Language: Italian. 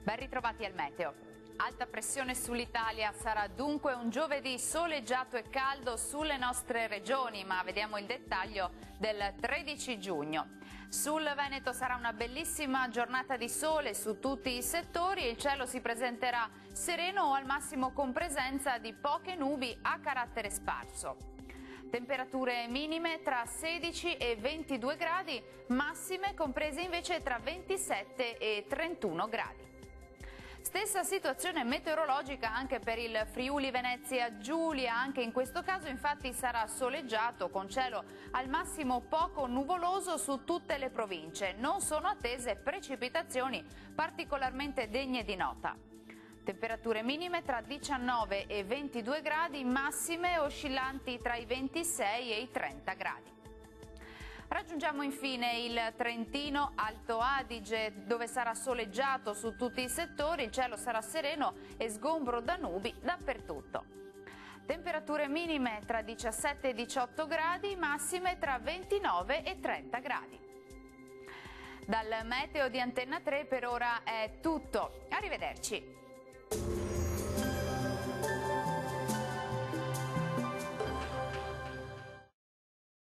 Ben ritrovati al meteo. Alta pressione sull'Italia, sarà dunque un giovedì soleggiato e caldo sulle nostre regioni, ma vediamo il dettaglio del 13 giugno. Sul Veneto sarà una bellissima giornata di sole su tutti i settori e il cielo si presenterà sereno o al massimo con presenza di poche nubi a carattere sparso. Temperature minime tra 16 e 22 gradi, massime comprese invece tra 27 e 31 gradi. Stessa situazione meteorologica anche per il Friuli Venezia Giulia, anche in questo caso infatti sarà soleggiato con cielo al massimo poco nuvoloso su tutte le province. Non sono attese precipitazioni particolarmente degne di nota. Temperature minime tra 19 e 22 gradi, massime oscillanti tra i 26 e i 30 gradi. Raggiungiamo infine il Trentino Alto Adige, dove sarà soleggiato su tutti i settori, il cielo sarà sereno e sgombro da nubi dappertutto. Temperature minime tra 17 e 18 gradi, massime tra 29 e 30 gradi. Dal meteo di Antenna 3 per ora è tutto. Arrivederci.